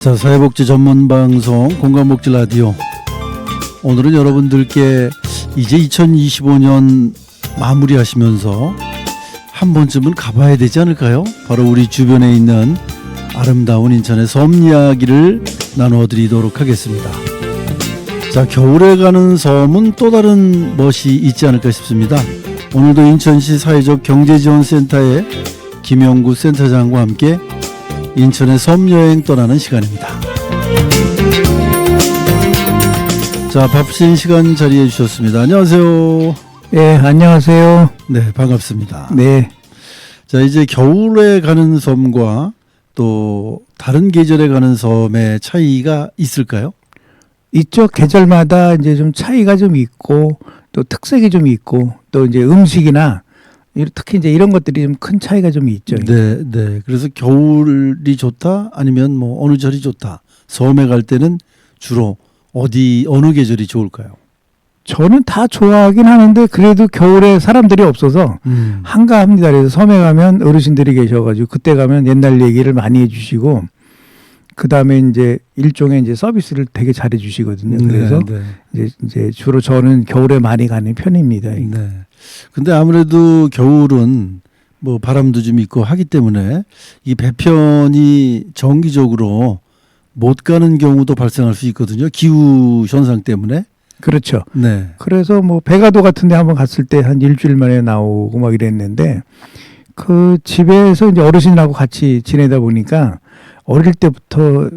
자, 사회복지 전문 방송 건강복지 라디오. 오늘은 여러분들께 이제 2025년 마무리하시면서 한 번쯤은 가봐야 되지 않을까요? 바로 우리 주변에 있는 아름다운 인천의 섬 이야기를 나눠드리도록 하겠습니다. 자, 겨울에 가는 섬은 또 다른 멋이 있지 않을까 싶습니다. 오늘도 인천시 사회적 경제지원센터의 김영구 센터장과 함께 인천의 섬 여행 떠나는 시간입니다. 자, 바쁘신 시간 자리해 주셨습니다. 안녕하세요. 네, 안녕하세요. 네, 반갑습니다. 네. 자, 이제 겨울에 가는 섬과 또 다른 계절에 가는 섬의 차이가 있을까요? 이쪽 계절마다 이제 좀 차이가 좀 있고 또 특색이 좀 있고 또 이제 음식이나 특히 이제 이런 것들이 좀 큰 차이가 좀 있죠. 네, 네. 그래서 겨울이 좋다 아니면 뭐 어느 절이 좋다. 섬에 갈 때는 주로 어느 계절이 좋을까요? 저는 다 좋아하긴 하는데 그래도 겨울에 사람들이 없어서 한가합니다. 그래서 섬에 가면 어르신들이 계셔가지고 그때 가면 옛날 얘기를 많이 해주시고 그 다음에 이제 일종의 이제 서비스를 되게 잘해 주시거든요. 그래서 네. 이제 주로 저는 겨울에 많이 가는 편입니다. 네. 근데 아무래도 겨울은 뭐 바람도 좀 있고 하기 때문에 이 배편이 정기적으로 못 가는 경우도 발생할 수 있거든요. 기후 현상 때문에. 그렇죠. 네. 그래서 뭐 배가도 같은데 한번 갔을 때 한 일주일 만에 나오고 막 이랬는데 그 집에서 이제 어르신하고 같이 지내다 보니까 어릴 때부터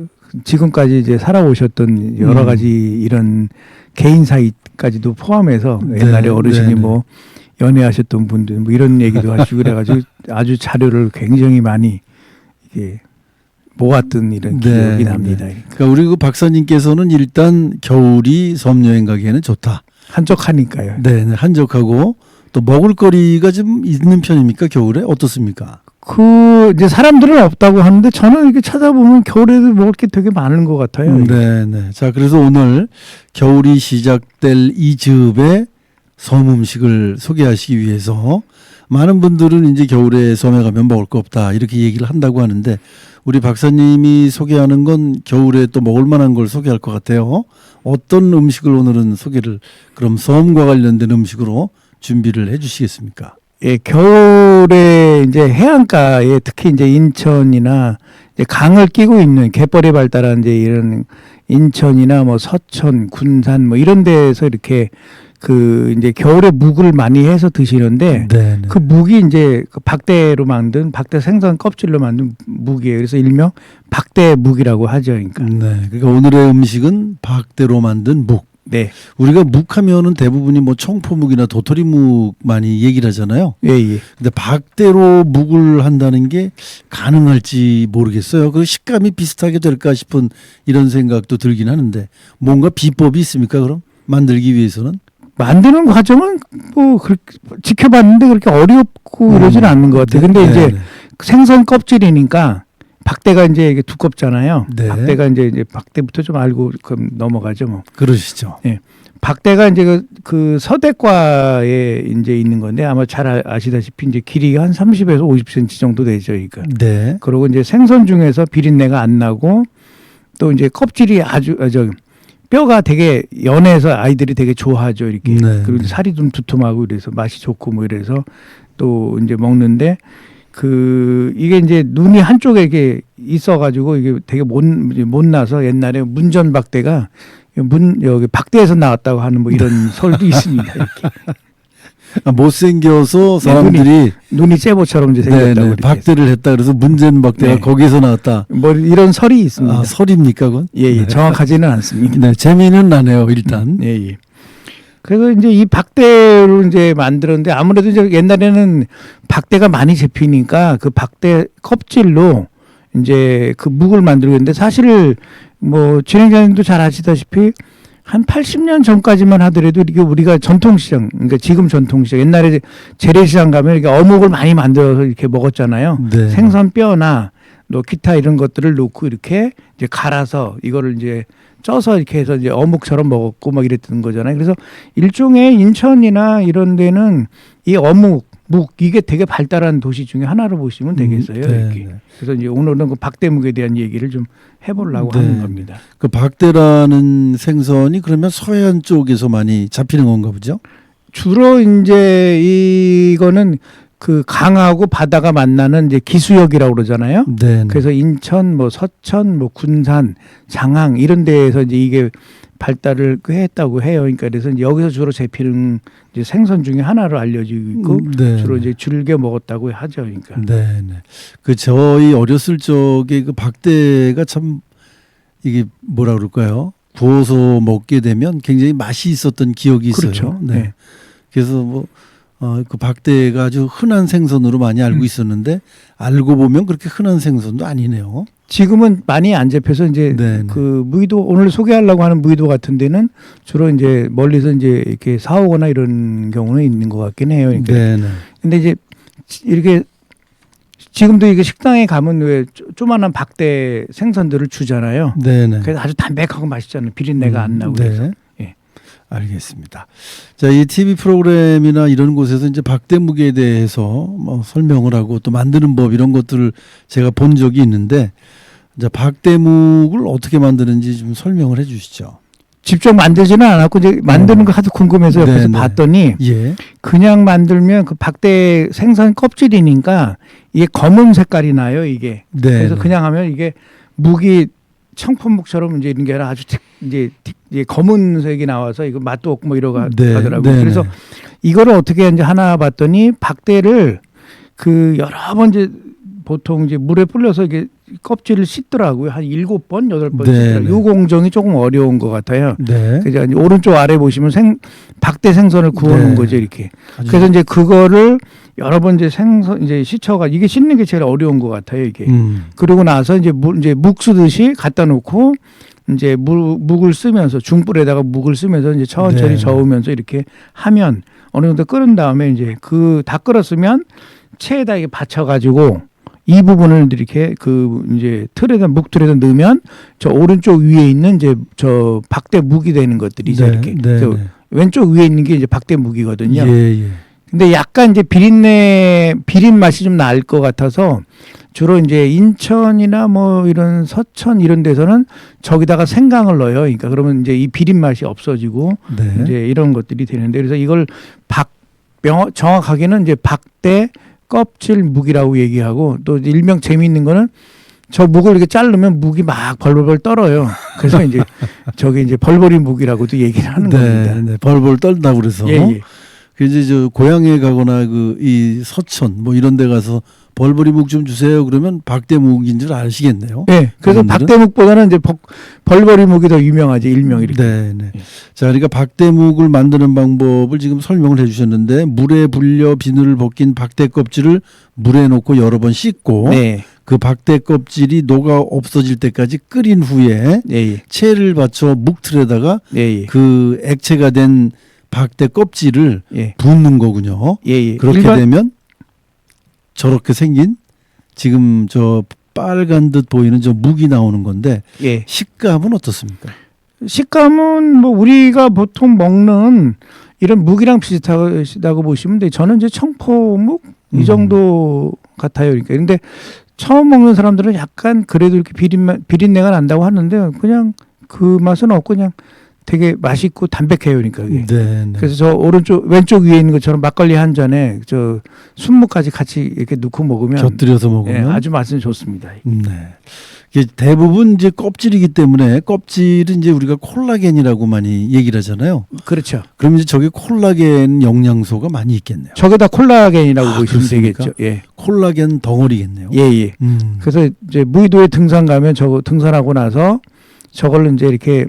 지금까지 이제 살아오셨던 여러 가지 이런 개인 사이까지도 포함해서 옛날에 어르신이 뭐 연애하셨던 분들 뭐 이런 얘기도 하시고 그래가지고 아주 자료를 굉장히 많이 이게 모았던 이런 기억이 납니다. 그러니까 우리 그 박사님께서는 일단 겨울이 섬 여행 가기에는 좋다. 한적하니까요. 네, 한적하고 또 먹을거리가 좀 있는 편입니까? 겨울에 어떻습니까? 이제 사람들은 없다고 하는데 저는 이렇게 찾아보면 겨울에도 먹을 게 되게 많은 것 같아요. 네, 네. 자, 그래서 오늘 겨울이 시작될 이 즈음에 섬 음식을 소개하시기 위해서 많은 분들은 이제 겨울에 섬에 가면 먹을 거 없다 이렇게 얘기를 한다고 하는데 우리 박사님이 소개하는 건 겨울에 또 먹을 만한 걸 소개할 것 같아요. 어떤 음식을 오늘은 소개를 그럼 섬과 관련된 음식으로 준비를 해 주시겠습니까? 예, 겨울에 이제 해안가에 특히 이제 인천이나 이제 강을 끼고 있는 갯벌이 발달한 이제 이런 인천이나 뭐 서천, 군산 뭐 이런 데서 이렇게 그 이제 겨울에 묵을 많이 해서 드시는데 그 묵이 이제 그 박대로 만든 박대 생선 껍질로 만든 묵이에요. 그래서 일명 박대묵이라고 하죠. 그러니까. 네. 그러니까 오늘의 음식은 박대로 만든 묵. 네. 우리가 묵하면은 대부분이 뭐 청포묵이나 도토리묵 많이 얘기를 하잖아요. 예, 예. 근데 박대로 묵을 한다는 게 가능할지 모르겠어요. 그 식감이 비슷하게 될까 싶은 이런 생각도 들긴 하는데 뭔가 비법이 있습니까? 그럼 만들기 위해서는? 만드는 과정은 뭐 지켜봤는데 그렇게 어렵고 이러지는 않는 것 같아요. 근데 이제 생선 껍질이니까 박대가 이제 이게 두껍잖아요. 네. 박대가 이제 박대부터 좀 알고 그럼 넘어가죠, 뭐. 그러시죠. 예. 박대가 이제 그 서대과에 이제 있는 건데 아마 잘 아시다시피 이제 길이가 한 30에서 50cm 정도 되죠, 그러니까. 네. 그리고 이제 생선 중에서 비린내가 안 나고 또 이제 껍질이 뼈가 되게 연해서 아이들이 되게 좋아하죠, 이렇게. 네. 그리고 살이 좀 두툼하고 이래서 맛이 좋고 뭐 이래서 또 이제 먹는데 이게 이제 눈이 한쪽에 이렇게 있어가지고 이게 되게 못 나서 옛날에 문전박대가 여기 박대에서 나왔다고 하는 뭐 이런 설도 있습니다. 이렇게. 못생겨서 사람들이 눈이 쇠보처럼 이제 생겼다고. 박대를 했다 그래서 문전박대가 거기서 나왔다. 뭐 이런 설이 있습니다. 아, 설입니까, 그건? 예, 예. 정확하지는 않습니다. 네, 재미는 나네요, 일단. 예, 예. 그래서 이제 이 박대로 이제 만들었는데 아무래도 이제 옛날에는 박대가 많이 잡히니까 그 박대 껍질로 이제 그 묵을 만들고 있는데 사실 뭐 진행자님도 잘 아시다시피 한 80년 전까지만 하더라도 이게 우리가 전통시장, 그러니까 지금 전통시장, 옛날에 재래시장 가면 이렇게 어묵을 많이 만들어서 이렇게 먹었잖아요. 네. 생선 뼈나 또 기타 이런 것들을 넣고 이렇게 이제 갈아서 이거를 이제 쪄서 이렇게 해서 이제 어묵처럼 먹었고 막 이랬던 거잖아요. 그래서 일종의 인천이나 이런 데는 이 어묵 묵 이게 되게 발달한 도시 중에 하나로 보시면 되겠어요. 네, 이렇게. 네. 그래서 이제 오늘은 그 박대묵에 대한 얘기를 좀 해보려고 네. 하는 겁니다. 그 박대라는 생선이 그러면 서해안 쪽에서 많이 잡히는 건가 보죠? 주로 이제 이거는 그 강하고 바다가 만나는 이제 기수역이라고 그러잖아요. 네. 그래서 인천, 뭐 서천, 뭐 군산, 장항 이런 데에서 이제 이게 발달을 꽤 했다고 해요. 그러니까 그래서 이제 여기서 주로 잡히는 이제 생선 중에 하나로 알려지고 있고 네. 주로 이제 즐겨 먹었다고 하죠. 그러니까. 네, 네. 그 저희 어렸을 적에 그 박대가 참 이게 뭐라 그럴까요? 구워서 먹게 되면 굉장히 맛이 있었던 기억이 있어요. 그렇죠. 네. 네. 그래서 뭐 그 박대가 아주 흔한 생선으로 많이 알고 있었는데 알고 보면 그렇게 흔한 생선도 아니네요. 지금은 많이 안 잡혀서 이제 네, 네. 그 무의도 오늘 소개하려고 하는 무의도 같은 데는 주로 이제 멀리서 이제 이렇게 사오거나 이런 경우는 있는 것 같긴 해요. 그러니까. 네, 네. 근데 이제 이렇게 지금도 이게 식당에 가면 왜 조그만한 박대 생선들을 주잖아요. 네, 네. 그래서 아주 담백하고 맛있잖아요. 비린내가 안 나고 그래서. 네. 예. 알겠습니다. 자, 이 TV 프로그램이나 이런 곳에서 이제 박대묵에 대해서 뭐 설명을 하고 또 만드는 법 이런 것들을 제가 본 적이 있는데, 자, 박대묵을 어떻게 만드는지 좀 설명을 해 주시죠. 직접 만들지는 않았고 이제 만드는 거 하도 궁금해서 옆에서 네, 네. 봤더니 예. 그냥 만들면 그 박대 생선 껍질이니까 이게 검은 색깔이 나요, 이게. 네. 그래서 그냥 하면 이게 묵이 청포묵처럼 이제 이런 게 아니라 아주 이제 검은색이 나와서 이거 맛도 없고 뭐 이러고 네, 하더라고요. 네, 그래서 네. 이거를 어떻게 하는지 하나 봤더니 박대를 그 여러 번 이제 보통 이제 물에 불려서 이게 껍질을 씻더라고요. 한 7번, 8번 네, 씻더라고요. 네. 이 공정이 조금 어려운 것 같아요. 네. 그래서 이제 오른쪽 아래 보시면 박대 생선을 구워놓은 네. 거죠, 이렇게. 아주- 그래서 이제 그거를 여러 번 이제 생선 이제 씻어가 이게 씻는 게 제일 어려운 것 같아요, 이게. 그러고 나서 이제 묵 쓰듯이 갖다 놓고 이제 묵을 쓰면서 중불에다가 묵을 쓰면서 이제 천천히 네. 저으면서 이렇게 하면 어느 정도 끓은 다음에 이제 그 다 끓었으면 체에다 이게 받쳐가지고 이 부분을 이렇게 그 이제 묵틀에다 넣으면 저 오른쪽 위에 있는 이제 저 박대 묵이 되는 것들이죠, 네, 이렇게. 네, 그래서 네. 왼쪽 위에 있는 게 이제 박대 묵이거든요. 예, 예. 근데 약간 이제 비린 맛이 좀 날 것 같아서 주로 이제 인천이나 뭐 이런 서천 이런 데서는 저기다가 생강을 넣어요. 그러니까 그러면 이제 이 비린 맛이 없어지고 네. 이제 이런 것들이 되는데 그래서 이걸 정확하게는 이제 박대 껍질 묵이라고 얘기하고 또 일명 재미있는 거는 저 묵을 이렇게 자르면 묵이 막 벌벌 떨어요. 그래서 이제 저게 이제 벌벌이 묵이라고도 얘기를 하는 겁니다. 네, 네. 벌벌 떨다 그래서. 예, 예. 그 이제 저 고향에 가거나 그 이 서천 뭐 이런 데 가서 벌벌이 묵 좀 주세요. 그러면 박대묵인 줄 아시겠네요. 네, 그래서 그분들은? 박대묵보다는 이제 벌벌이 묵이 더 유명하지 일명 이렇게. 네, 네. 예. 자, 그러니까 박대묵을 만드는 방법을 지금 설명을 해주셨는데 물에 불려 비늘을 벗긴 박대 껍질을 물에 넣고 여러 번 씻고 네, 그 박대 껍질이 녹아 없어질 때까지 끓인 후에 예, 예, 체를 받쳐 묵틀에다가 예, 예, 그 액체가 된 박대 껍질을 예, 붓는 거군요. 예, 예. 그렇게 되면 저렇게 생긴 지금 저 빨간 듯 보이는 저 묵이 나오는 건데 예. 식감은 어떻습니까? 식감은 뭐 우리가 보통 먹는 이런 묵이랑 비슷하다고 보시면 돼요. 저는 이제 청포묵 이 정도 같아요. 그러니까 근데 처음 먹는 사람들은 약간 그래도 이렇게 비린내가 난다고 하는데 그냥 그 맛은 없고 그냥 되게 맛있고 담백해요. 그러니까 그게. 네, 네. 그래서 저 왼쪽 위에 있는 것처럼 막걸리 한 잔에 저 순무까지 같이 이렇게 넣고 먹으면 곁들여서 예, 먹으면 아주 맛은 좋습니다. 네. 이게 대부분 이제 껍질이기 때문에 껍질은 이제 우리가 콜라겐이라고 많이 얘기를 하잖아요. 그렇죠. 그럼 이제 저게 콜라겐 영양소가 많이 있겠네요. 저게 다 콜라겐이라고 보시면 그렇습니까? 되겠죠. 예. 콜라겐 덩어리겠네요. 예, 예. 그래서 이제 무의도에 등산 가면 저거 등산하고 나서 저걸 이제 이렇게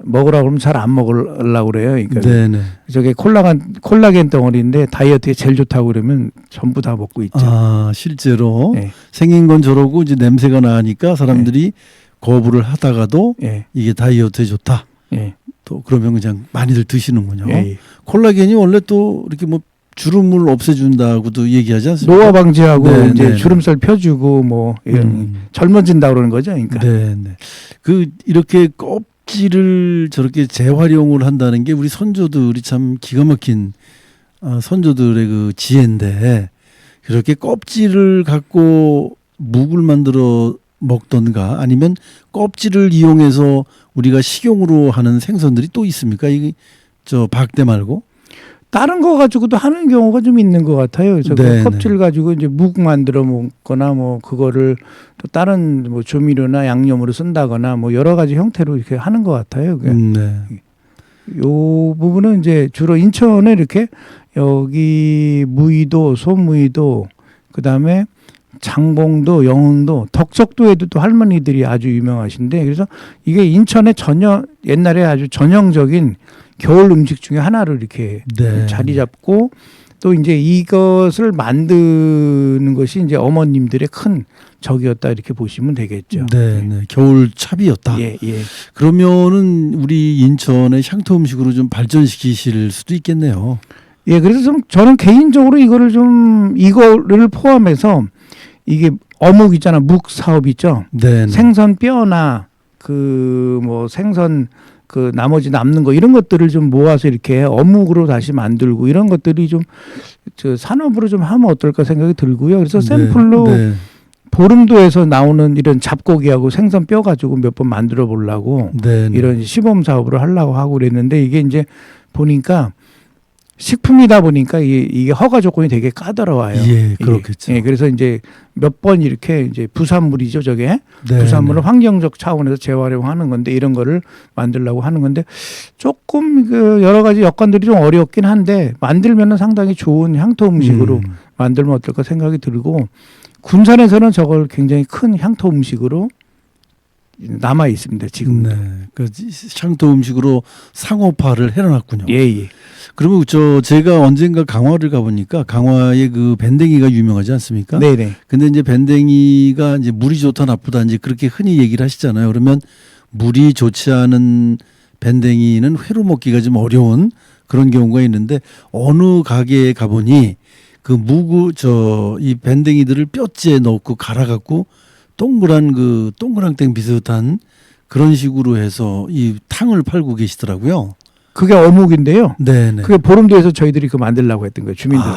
먹으라고 그러면 잘 안 먹으려고 그래요. 그러니까 네네. 저게 콜라겐 덩어리인데 다이어트에 제일 좋다고 그러면 전부 다 먹고 있죠. 아, 실제로 예. 생긴 건 저러고 이제 냄새가 나니까 사람들이 거부를 하다가도 예. 이게 다이어트에 좋다. 예. 또 그러면 그냥 많이들 드시는군요. 예. 예. 콜라겐이 원래 또 이렇게 뭐 주름을 없애준다고도 얘기하지 않습니까? 노화 방지하고 네, 이제 네. 주름살 펴주고 뭐 이런 젊어진다 그러는 거죠. 그러니까. 네, 네. 그 이렇게 껍질을 저렇게 재활용을 한다는 게 우리 선조들이 참 기가 막힌 선조들의 그 지혜인데 그렇게 껍질을 갖고 묵을 만들어 먹던가 아니면 껍질을 이용해서 우리가 식용으로 하는 생선들이 또 있습니까? 이게 저 박대 말고? 다른 거 가지고도 하는 경우가 좀 있는 것 같아요. 그래서 네, 그 껍질 가지고 이제 묵 만들어 먹거나 뭐 그거를 또 다른 뭐 조미료나 양념으로 쓴다거나 뭐 여러 가지 형태로 이렇게 하는 것 같아요. 그게. 네. 요 부분은 이제 주로 인천에 이렇게 여기 무의도, 소무의도, 그 다음에 장봉도, 영흥도, 덕적도에도 또 할머니들이 아주 유명하신데 그래서 이게 인천의 옛날에 아주 전형적인 겨울 음식 중에 하나로 이렇게 네. 자리 잡고 또 이제 이것을 만드는 것이 이제 어머님들의 큰 적이었다 이렇게 보시면 되겠죠. 네, 네. 겨울 찹이었다. 예, 예. 그러면은 우리 인천의 향토 음식으로 좀 발전시키실 수도 있겠네요. 예, 그래서 좀 저는 개인적으로 이거를 포함해서 이게 어묵 있잖아, 묵 사업 있죠. 네, 네. 생선 뼈나 그 뭐 생선 그 나머지 남는 거 이런 것들을 좀 모아서 이렇게 어묵으로 다시 만들고 이런 것들이 좀 저 산업으로 좀 하면 어떨까 생각이 들고요. 그래서 샘플로 네. 보름도에서 나오는 이런 잡고기하고 생선 뼈 가지고 몇 번 만들어 보려고 네, 네. 이런 시범 사업을 하려고 하고 그랬는데 이게 이제 보니까 식품이다 보니까 이게 허가 조건이 되게 까다로워요. 예, 그렇겠죠. 예, 그래서 이제 몇 번 이렇게 이제 부산물이죠, 저게. 네, 부산물을 네. 환경적 차원에서 재활용하는 건데 이런 거를 만들려고 하는 건데 조금 그 여러 가지 여건들이 좀 어렵긴 한데 만들면은 상당히 좋은 향토 음식으로 만들면 어떨까 생각이 들고 군산에서는 저걸 굉장히 큰 향토 음식으로 남아 있습니다, 지금. 네. 그 향토 음식으로 상업화를 해놨군요. 예, 예. 그러면 제가 언젠가 강화를 가보니까 강화에 그 밴댕이가 유명하지 않습니까? 네, 네. 근데 이제 밴댕이가 이제 물이 좋다 나쁘다 이제 그렇게 흔히 얘기를 하시잖아요. 그러면 물이 좋지 않은 밴댕이는 회로 먹기가 좀 어려운 그런 경우가 있는데 어느 가게에 가보니 그 이 밴댕이들을 뼈째 넣고 갈아갖고 동그랑땡 비슷한 그런 식으로 해서 이 탕을 팔고 계시더라고요. 그게 어묵인데요. 네네. 그게 보름도에서 저희들이 그 만들려고 했던 거예요, 주민들.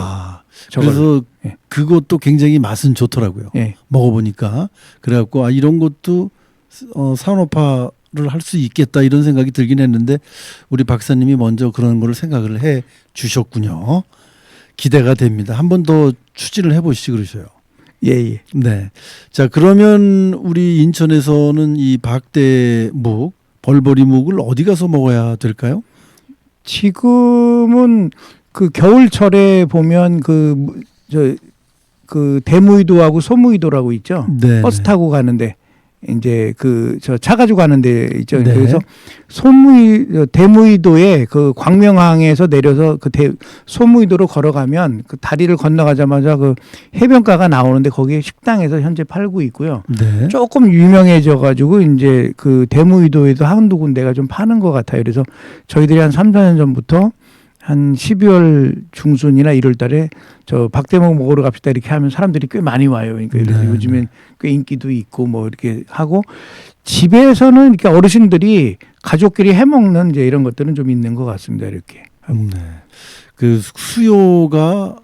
그래서 예. 그것도 굉장히 맛은 좋더라고요. 예. 먹어보니까. 그래갖고 이런 것도 산업화를 할 수 있겠다 이런 생각이 들긴 했는데 우리 박사님이 먼저 그런 거를 생각을 해 주셨군요. 기대가 됩니다. 한 번 더 추진을 해보시지 그러셔요. 예, 예. 네. 자, 그러면 우리 인천에서는 이 박대묵, 벌벌이묵을 어디 가서 먹어야 될까요? 지금은 그 겨울철에 보면 그 대무이도하고 소무이도라고 있죠. 네. 버스 타고 가는데 이제 저 차 가지고 가는데 있죠. 네. 그래서 대무이도에 그 광명항에서 내려서 소무이도로 걸어가면 그 다리를 건너가자마자 그 해변가가 나오는데 거기에 식당에서 현재 팔고 있고요. 네. 조금 유명해져 가지고 이제 그 대무이도에도 한두 군데가 좀 파는 것 같아요. 그래서 저희들이 한 3, 4년 전부터 한 12월 중순이나 1월 달에 저 박대묵 먹으러 갑시다 이렇게 하면 사람들이 꽤 많이 와요. 그러니까 네. 요즘엔 꽤 인기도 있고 뭐 이렇게 하고 집에서는 이렇게 어르신들이 가족끼리 해 먹는 이제 이런 것들은 좀 있는 것 같습니다. 이렇게. 네. 그 수요가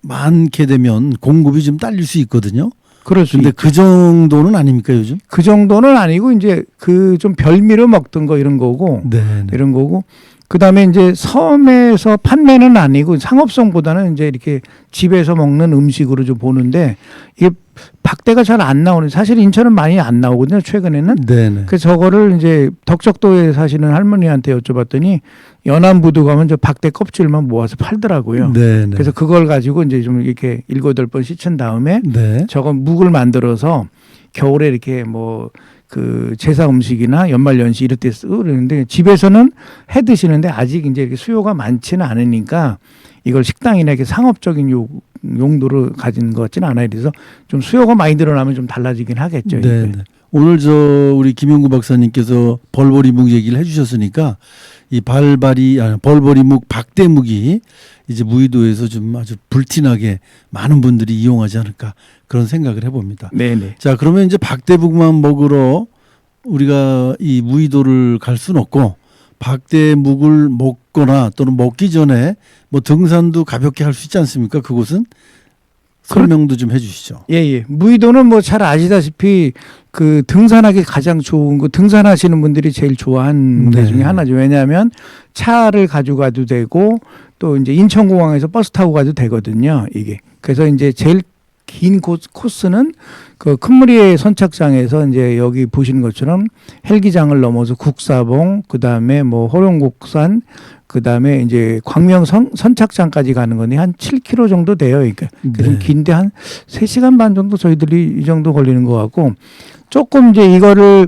많게 되면 공급이 좀 딸릴 수 있거든요. 그럴 수 근데 있죠. 그 정도는 아닙니까 요즘? 그 정도는 아니고 이제 그 좀 별미로 먹던 거 이런 거고 네. 이런 거고 그다음에 이제 섬에서 판매는 아니고 상업성보다는 이제 이렇게 집에서 먹는 음식으로 좀 보는데 이게 박대가 잘 안 나오는 사실 인천은 많이 안 나오거든요 최근에는. 네. 그래서 저거를 이제 덕적도에 사시는 할머니한테 여쭤봤더니 연안부두 가면 저 박대 껍질만 모아서 팔더라고요. 네. 그래서 그걸 가지고 이제 좀 이렇게 7-8번 씻은 다음에 네. 저거 묵을 만들어서 겨울에 이렇게 뭐 그 제사 음식이나 연말연시 이럴 때 쓰고 그러는데 집에서는 해 드시는데 아직 이제 이렇게 수요가 많지는 않으니까 이걸 식당이나 이렇게 상업적인 용도로 가진 것 같지는 않아요. 그래서 좀 수요가 많이 늘어나면 좀 달라지긴 하겠죠. 네. 네. 오늘 우리 김영구 박사님께서 벌벌이묵 얘기를 해주셨으니까 이 벌벌이묵 박대묵이 이제 무의도에서 좀 아주 불티나게 많은 분들이 이용하지 않을까 그런 생각을 해봅니다. 네네. 자, 그러면 이제 박대묵만 먹으러 우리가 이 무의도를 갈 수는 없고 박대묵을 먹거나 또는 먹기 전에 뭐 등산도 가볍게 할 수 있지 않습니까? 그곳은 설명도 좀 해주시죠. 예. 무의도는 뭐 잘 아시다시피 그 등산하기 가장 좋은 거, 등산하시는 분들이 제일 좋아하는 데 중에 하나죠. 왜냐하면 차를 가지고 가도 되고 또 이제 인천공항에서 버스 타고 가도 되거든요. 이게. 그래서 이제 제일 긴 코스는 그 큰무리의 선착장에서 이제 여기 보시는 것처럼 헬기장을 넘어서 국사봉, 그 다음에 뭐 호룡곡산, 그 다음에 이제 광명 선착장까지 가는 거니 한 7km 정도 돼요. 그러니까 좀 긴데 한 3시간 반 정도 저희들이 이 정도 걸리는 것 같고 조금 이제 이거를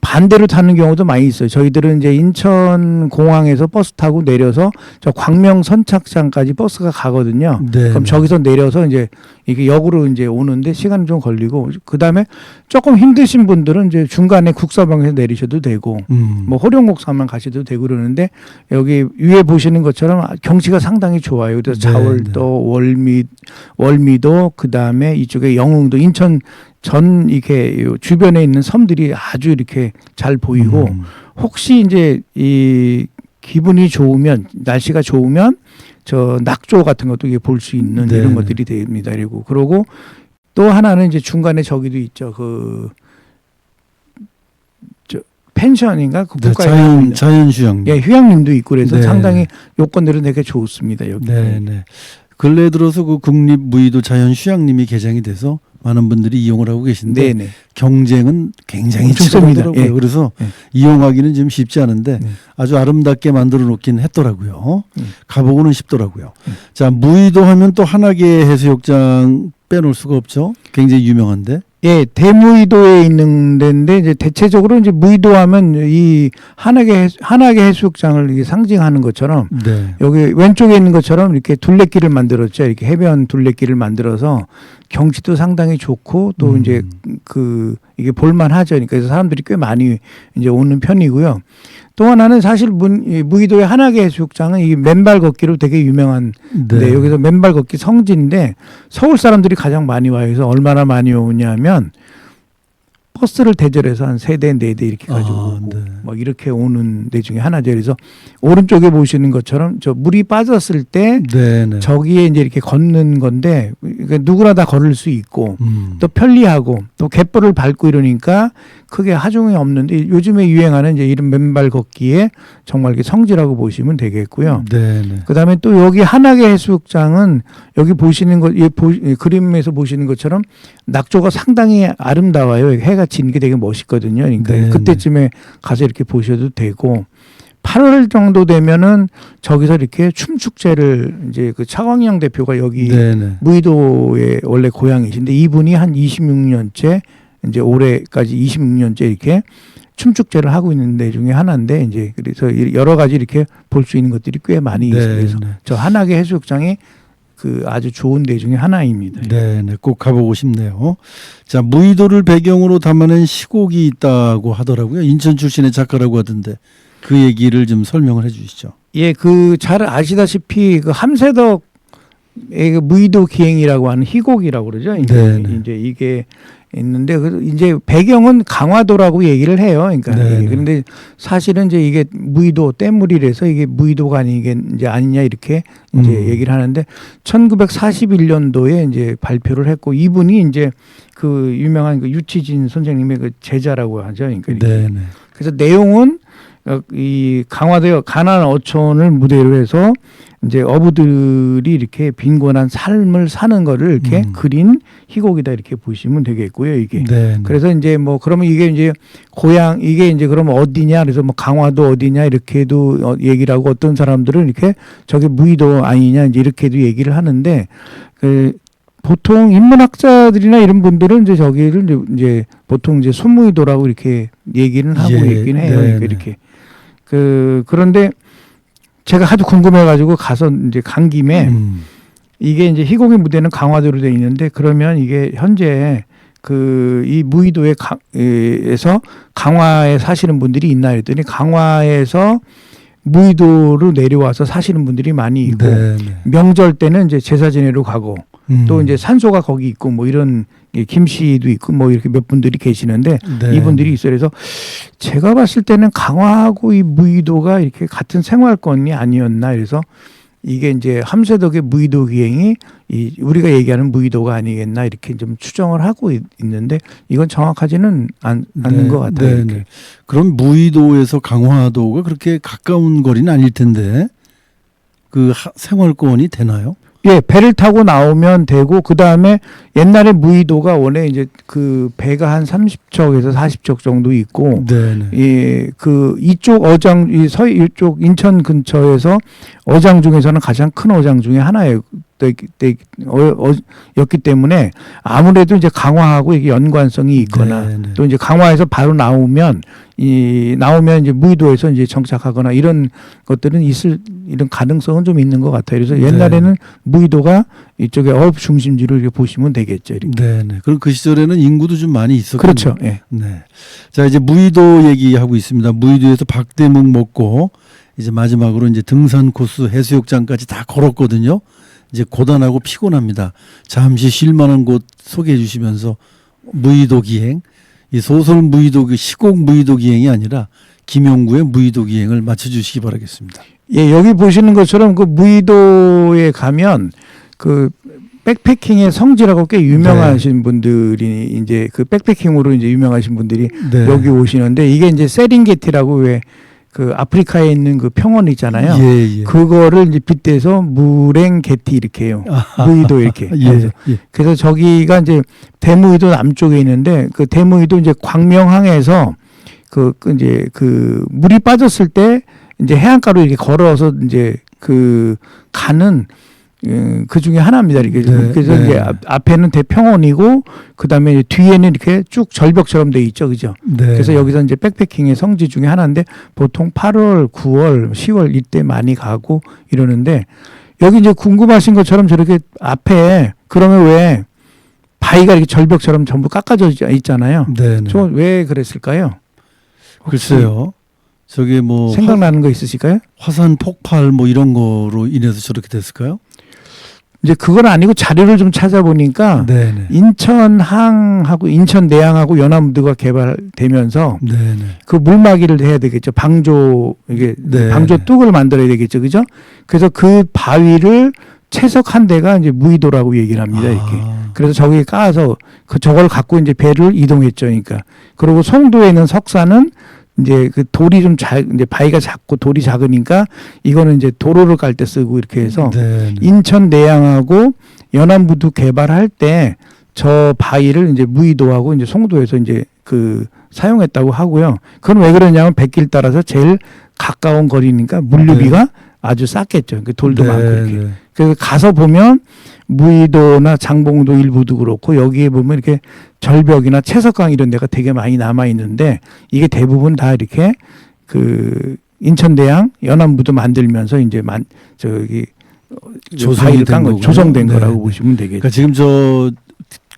반대로 타는 경우도 많이 있어요. 저희들은 이제 인천공항에서 버스 타고 내려서 저 광명 선착장까지 버스가 가거든요. 네. 그럼 저기서 내려서 이제 이게 역으로 이제 오는데 시간이 좀 걸리고 그 다음에 조금 힘드신 분들은 이제 중간에 국사봉에서 내리셔도 되고 뭐 호룡곡산만 가셔도 되고 그러는데 여기 위에 보시는 것처럼 경치가 상당히 좋아요. 그래서 자월도 월미도 그 다음에 이쪽에 영흥도 인천 전 이렇게 주변에 있는 섬들이 아주 이렇게 잘 보이고 혹시 이제 이 기분이 좋으면 날씨가 좋으면 저 낙조 같은 것도 볼 수 있는 이런 것들이 됩니다. 그리고 또 하나는 이제 중간에 저기도 있죠. 저 펜션인가 그 국가에 자연휴양림. 예, 휴양림도 있고 그래서 네. 상당히 요건들은 되게 좋습니다. 여기. 네. 근래 들어서 그 국립무의도 자연휴양림이 개장이 돼서 많은 분들이 이용을 하고 계신데 네네. 경쟁은 굉장히 좋습니다. 치열하더라고요. 예. 그래서 예. 이용하기는 좀 쉽지 않은데 네. 아주 아름답게 만들어 놓긴 했더라고요. 예. 가보고는 싶더라고요. 자, 무의도 하면 또 한악의 해수욕장 빼놓을 수가 없죠. 굉장히 유명한데. 예, 대무의도에 있는 데인데 이제 대체적으로 이제 무의도하면 이 한악의 해수욕장을 이게 상징하는 것처럼 네. 여기 왼쪽에 있는 것처럼 이렇게 둘레길을 만들었죠. 이렇게 해변 둘레길을 만들어서 경치도 상당히 좋고 또 이제 그 이게 볼만하죠. 그러니까 그래서 사람들이 꽤 많이 이제 오는 편이고요. 또 하나는 사실 무의도의 한악의 해수욕장은 이 맨발 걷기로 되게 유명한 데 여기서 맨발 걷기 성지인데 서울 사람들이 가장 많이 와요. 그래서 얼마나 많이 오냐면 버스를 대절해서 한 3대, 4대 이렇게 가지고 오고 막 이렇게 오는 데 중에 하나죠. 그래서 오른쪽에 보시는 것처럼 저 물이 빠졌을 때 저기에 이제 이렇게 걷는 건데 그러니까 누구나 다 걸을 수 있고 또 편리하고 또 갯벌을 밟고 이러니까 크게 하중이 없는데 요즘에 유행하는 이제 이런 맨발 걷기에 정말 이렇게 성지라고 보시면 되겠고요. 그다음에 또 여기 한악의 해수욕장은 여기 보시는 것, 그림에서 보시는 것처럼 낙조가 상당히 아름다워요. 해가 지는 게 되게 멋있거든요. 그러니까 그때쯤에 가서 이렇게 보셔도 되고 8월 정도 되면은 저기서 이렇게 춤축제를 이제 그 차광영 대표가 여기 무의도의 원래 고향이신데 이분이 한 26년째 이제 올해까지 26년째 이렇게 춤축제를 하고 있는 데 중에 하나인데 이제 그래서 여러 가지 이렇게 볼 수 있는 것들이 꽤 많이 있어요. 그래서 저 한악의 해수욕장이 그 아주 좋은 데 중에 하나입니다. 꼭 가보고 싶네요. 자, 무의도를 배경으로 담아낸 시곡이 있다고 하더라고요. 인천 출신의 작가라고 하던데 그 얘기를 좀 설명을 해주시죠. 예, 그 잘 아시다시피 그 함세덕의 그 무의도 기행이라고 하는 희곡이라고 그러죠. 이제 이게 있는데 이제 배경은 강화도라고 얘기를 해요. 그러니까 그런데 사실은 이제 이게 무의도 떼물이라서 이게 무의도가 이제 아니냐 이렇게 이제 얘기를 하는데 1941년도에 이제 발표를 했고 이분이 이제 그 유명한 그 유치진 선생님의 그 제자라고 하죠. 그러니까 그래서 내용은 이 강화도 가난 어촌을 무대로 해서 이제 어부들이 이렇게 빈곤한 삶을 사는 거를 이렇게 그린 희곡이다 이렇게 보시면 되겠고요. 이게 그래서 이제 뭐 그러면 이게 이제 고향 이게 이제 그러면 어디냐 그래서 뭐 강화도 어디냐 이렇게도 얘기를 하고 어떤 사람들은 이렇게 저게 무의도 아니냐 이제 이렇게도 얘기를 하는데 그 보통 인문학자들이나 이런 분들은 이제 저기를 이제 보통 이제 손무의도라고 이렇게 얘기는 하고 있긴 해요. 이렇게 그런데 제가 하도 궁금해가지고 가서 이제 간 김에 이게 이제 희곡의 무대는 강화도로 되어 있는데 그러면 이게 현재 그 이 무의도에서 강화에 사시는 분들이 있나 했더니 강화에서 무의도로 내려와서 사시는 분들이 많이 있고 명절 때는 이제 제사 지내러 가고 또 이제 산소가 거기 있고 뭐 이런 김 씨도 있고 뭐 이렇게 몇 분들이 계시는데 네. 이분들이 있어요. 그래서 제가 봤을 때는 강화하고 이 무의도가 이렇게 같은 생활권이 아니었나. 그래서 이게 이제 함세덕의 무의도 기행이 이 우리가 얘기하는 무의도가 아니겠나 이렇게 좀 추정을 하고 있는데 이건 정확하지는 않는 것 같아요. 네, 네. 그럼 무의도에서 강화도가 그렇게 가까운 거리는 아닐 텐데 그 생활권이 되나요? 예, 배를 타고 나오면 되고 그 다음에 옛날에 무의도가 원래 이제 그 배가 한 30척에서 40척 정도 있고, 네, 네. 예, 그 이쪽 어장, 이 서해 이쪽 인천 근처에서 어장 중에서는 가장 큰 어장 중에 하나예요. 였기 때문에 아무래도 이제 강화하고 이게 연관성이 있거나 네, 네. 또 이제 강화에서 바로 나오면 이제 무의도에서 이제 정착하거나 이런 것들은 이런 가능성은 좀 있는 것 같아요. 그래서 옛날에는 무의도가 이쪽에 어업 중심지로 이렇게 보시면 되겠죠. 이렇게. 네, 네. 그럼 그 시절에는 인구도 좀 많이 있었군요. 그렇죠. 예. 네. 자, 이제 무의도 얘기하고 있습니다. 무의도에서 박대묵 먹고 이제 마지막으로 이제 등산 코스 해수욕장까지 다 걸었거든요. 이제 고단하고 피곤합니다. 잠시 쉴 만한 곳 소개해 주시면서 무의도 기행, 이 소설 무의도 시곡 무의도 기행이 아니라 김용구의 무의도 기행을 맞춰 주시기 바라겠습니다. 예, 여기 보시는 것처럼 그 무의도에 가면 그 백패킹의 성지라고 꽤 유명하신 분들이 이제 그 백패킹으로 이제 유명하신 분들이 네. 여기 오시는데 이게 이제 세렝게티라고 왜 그 아프리카에 있는 그 평원 있잖아요. 예, 예. 그거를 이제 빗대서 무랭게티 이렇게 해요. 무의도 이렇게. 예, 예. 그래서 저기가 이제 대무의도 남쪽에 있는데 그 대무의도 이제 광명항에서 그 이제 그 물이 빠졌을 때 이제 해안가로 이렇게 걸어서 이제 그 가는 그 중에 하나입니다. 이렇게. 네, 그래서 네. 이제 앞에는 대평원이고 그다음에 뒤에는 이렇게 쭉 절벽처럼 돼 있죠. 그죠? 네. 그래서 여기서 이제 백패킹의 성지 중에 하나인데 보통 8월, 9월, 10월 이때 많이 가고 이러는데 여기 이제 궁금하신 것처럼 저렇게 앞에 그러면 왜 바위가 이렇게 절벽처럼 전부 깎아져 있잖아요. 네, 네. 저 왜 그랬을까요? 글쎄요. 저게 뭐 생각나는 거 있으실까요? 화산 폭발 뭐 이런 거로 인해서 저렇게 됐을까요? 이제 그건 아니고 자료를 좀 찾아보니까 네, 네. 인천항하고 인천 내항하고 연안무드가 개발되면서 네, 네. 그 물막이를 해야 되겠죠. 방조 이게 네. 방조 뚝을 만들어야 되겠죠. 그죠? 그래서 그 바위를 채석한 데가 이제 무의도라고 얘기를 합니다. 이렇게. 아, 그래서 저기 까서 저걸 갖고 이제 배를 이동했죠. 그러니까. 그리고 송도에 있는 석산은 이제 그 돌이 좀 이제 바위가 작고 돌이 작으니까 이거는 이제 도로를 깔 때 쓰고 이렇게 해서 네, 네. 인천 내양하고 연안부두 개발할 때 저 바위를 이제 무의도하고 이제 송도에서 이제 그 사용했다고 하고요. 그건 왜 그러냐면 백길 따라서 제일 가까운 거리니까 물류비가 아주 쌌겠죠. 그 돌도 네, 많고 이렇게. 네. 그래서 가서 보면 무의도나 장봉도 일부도 그렇고 여기에 보면 이렇게 절벽이나 채석강 이런 데가 되게 많이 남아 있는데 이게 대부분 다 이렇게 그 인천대양 연안부두 만들면서 이제 저기 조성이 된 거고요. 조성된 네. 거라고 보시면 되겠죠. 그러니까 지금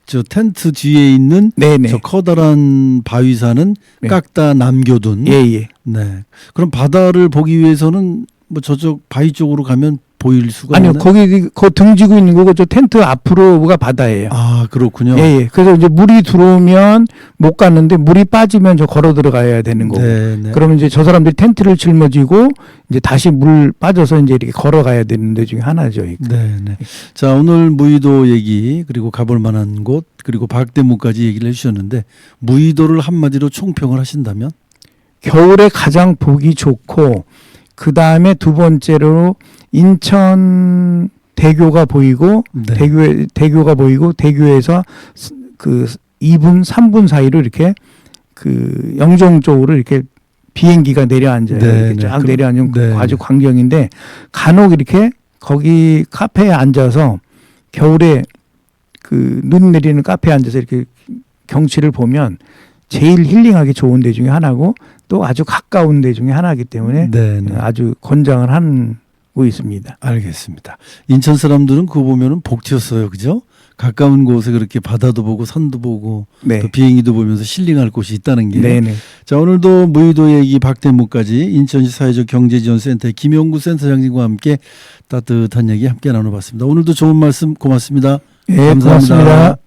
저 텐트 뒤에 있는 네네. 저 커다란 바위산은 네. 깎다 남겨둔. 예예. 네. 그럼 바다를 보기 위해서는 뭐 저쪽 바위 쪽으로 가면 보일 수가 아니요, 있나요? 거기 그 등지고 있는 거고 저 텐트 앞으로가 바다예요. 아, 그렇군요. 예예. 그래서 이제 물이 들어오면 못 갔는데 물이 빠지면 저 걸어 들어가야 되는 거고. 네, 네. 그러면 이제 저 사람들이 텐트를 짊어지고 이제 다시 물 빠져서 이제 이렇게 걸어가야 되는 데 중에 하나죠. 이거. 네, 네. 자, 오늘 무의도 얘기 그리고 가볼 만한 곳 그리고 박대무까지 얘기를 해주셨는데 무의도를 한마디로 총평을 하신다면? 겨울에 가장 보기 좋고 그 다음에 두 번째로 인천 대교가 보이고 네. 대교가 보이고 대교에서 그 2분 3분 사이로 이렇게 그 영종 쪽으로 이렇게 비행기가 내려앉아요. 네, 이렇게 네. 쫙 내려앉은 네, 아주 네. 광경인데 간혹 이렇게 거기 카페에 앉아서 겨울에 그 눈 내리는 카페에 앉아서 이렇게 경치를 보면 제일 힐링하기 좋은 데 중에 하나고 또 아주 가까운 데 중에 하나이기 때문에 네, 네. 아주 권장을 하고 있습니다. 알겠습니다. 인천 사람들은 그거 보면은 복 튀었어요. 그죠? 가까운 곳에 그렇게 바다도 보고 산도 보고 네. 또 비행기도 보면서 힐링할 곳이 있다는 게. 네네. 자, 오늘도 무의도 얘기 박대무까지 인천시 사회적 경제지원센터의 김용구 센터장님과 함께 따뜻한 얘기 함께 나눠봤습니다. 오늘도 좋은 말씀 고맙습니다. 네, 감사합니다. 고맙습니다.